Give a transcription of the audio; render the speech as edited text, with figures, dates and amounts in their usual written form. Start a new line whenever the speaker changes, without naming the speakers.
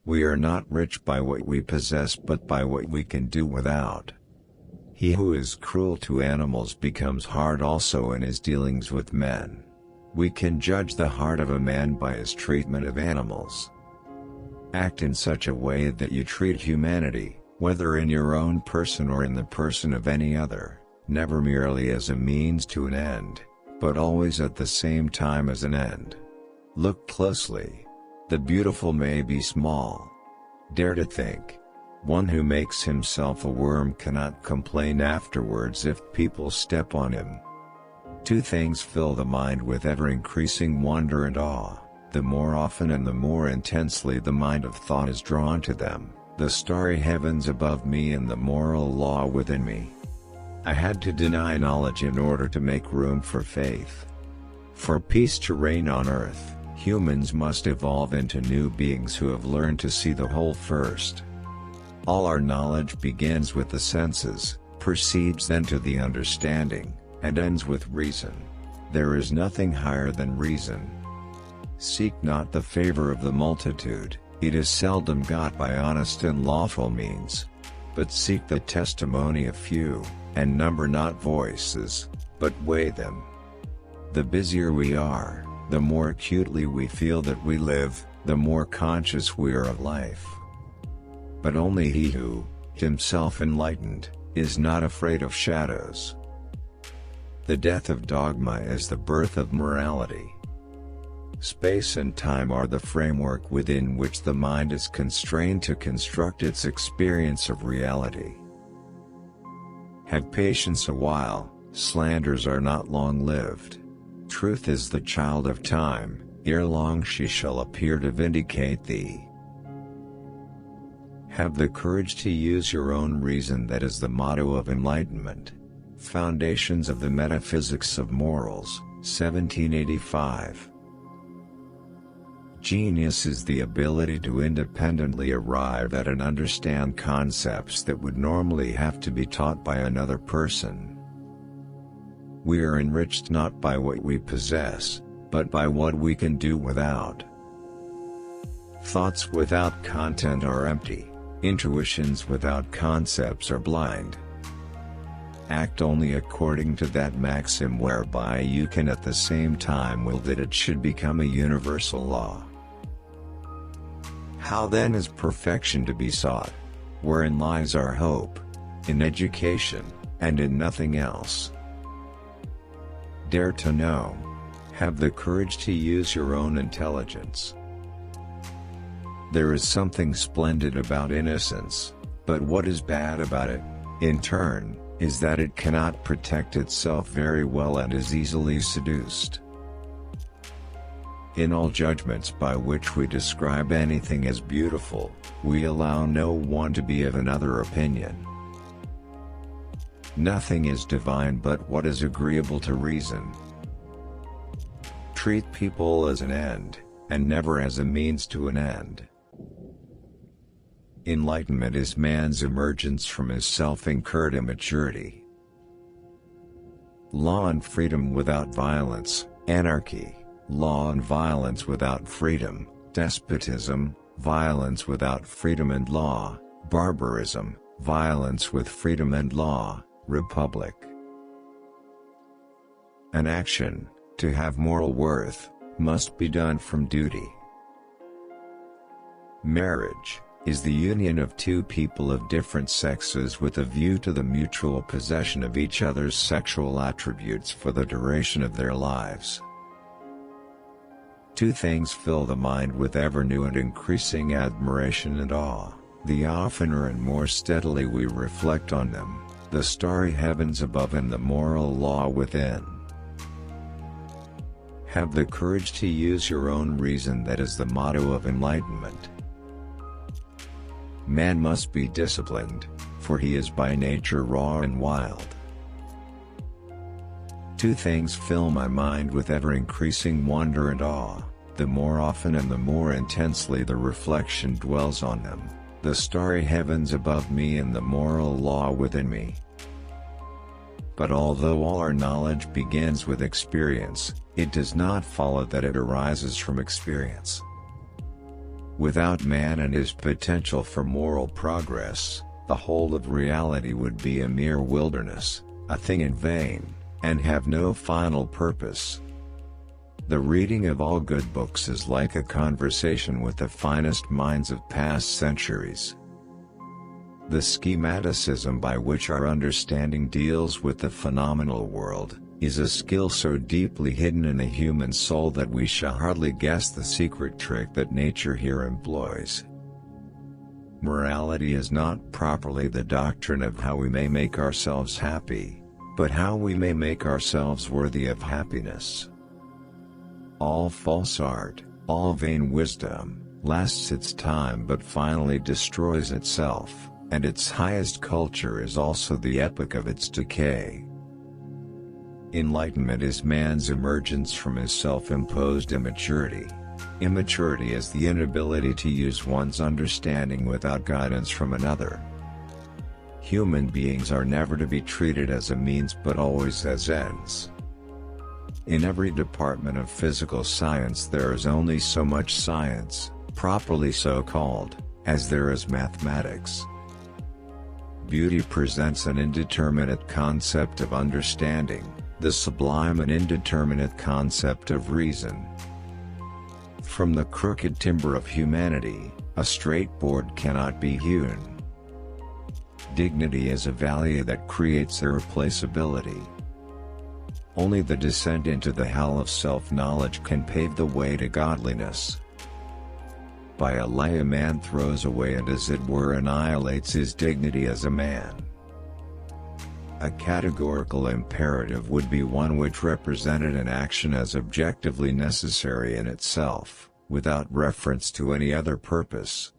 We are not rich by what we possess but by what we can do without. He who is cruel to animals becomes hard also in his dealings with men. We can judge the heart of a man by his treatment of animals. Act in such a way that you treat humanity, whether in your own person or in the person of any other, never merely as a means to an end, but always at the same time as an end. Look closely. The beautiful may be small. Dare to think. One who makes himself a worm cannot complain afterwards if people step on him. Two things fill the mind with ever-increasing wonder and awe, the more often and the more intensely the mind of thought is drawn to them, the starry heavens above me and the moral law within me. I had to deny knowledge in order to make room for faith. For peace to reign on earth, humans must evolve into new beings who have learned to see the whole first. All our knowledge begins with the senses, proceeds then to the understanding, and ends with reason. There is nothing higher than reason. Seek not the favor of the multitude, it is seldom got by honest and lawful means. But seek the testimony of few, and number not voices, but weigh them. The busier we are, the more acutely we feel that we live, the more conscious we are of life. But only he who, himself enlightened, is not afraid of shadows. The death of dogma is the birth of morality. Space and time are the framework within which the mind is constrained to construct its experience of reality. Have patience a while, slanders are not long-lived. Truth is the child of time, ere long she shall appear to vindicate thee. Have the courage to use your own reason, that is the motto of enlightenment. Foundations of the Metaphysics of Morals, 1785. Genius is the ability to independently arrive at and understand concepts that would normally have to be taught by another person. We are enriched not by what we possess, but by what we can do without. Thoughts without content are empty, intuitions without concepts are blind. Act only according to that maxim whereby you can at the same time will that it should become a universal law. How then is perfection to be sought? Wherein lies our hope? In education, and in nothing else. Dare to know. Have the courage to use your own intelligence. There is something splendid about innocence, but what is bad about it, in turn, is that it cannot protect itself very well and is easily seduced. In all judgments by which we describe anything as beautiful, we allow no one to be of another opinion. Nothing is divine but what is agreeable to reason. Treat people as an end, and never as a means to an end. Enlightenment is man's emergence from his self-incurred immaturity. Law and freedom without violence, anarchy; law and violence without freedom, despotism; violence without freedom and law, barbarism; violence with freedom and law, republic. An action, to have moral worth, must be done from duty. Marriage is the union of two people of different sexes with a view to the mutual possession of each other's sexual attributes for the duration of their lives. Two things fill the mind with ever new and increasing admiration and awe, the oftener and more steadily we reflect on them: the starry heavens above and the moral law within. Have the courage to use your own reason, that is the motto of enlightenment. Man must be disciplined, for he is by nature raw and wild. Two things fill my mind with ever-increasing wonder and awe, the more often and the more intensely the reflection dwells on them: the starry heavens above me and the moral law within me. But although all our knowledge begins with experience, it does not follow that it arises from experience. Without man and his potential for moral progress, the whole of reality would be a mere wilderness, a thing in vain, and have no final purpose. The reading of all good books is like a conversation with the finest minds of past centuries. The schematicism by which our understanding deals with the phenomenal world is a skill so deeply hidden in the human soul that we shall hardly guess the secret trick that nature here employs. Morality is not properly the doctrine of how we may make ourselves happy, but how we may make ourselves worthy of happiness. All false art, all vain wisdom, lasts its time but finally destroys itself, and its highest culture is also the epoch of its decay. Enlightenment is man's emergence from his self-imposed immaturity. Immaturity is the inability to use one's understanding without guidance from another. Human beings are never to be treated as a means but always as ends. In every department of physical science there is only so much science, properly so called, as there is mathematics. Beauty presents an indeterminate concept of understanding, the sublime and indeterminate concept of reason. From the crooked timber of humanity, a straight board cannot be hewn. Dignity is a value that creates irreplaceability. Only the descent into the hell of self-knowledge can pave the way to godliness. By a lie a man throws away and as it were annihilates his dignity as a man. A categorical imperative would be one which represented an action as objectively necessary in itself, without reference to any other purpose.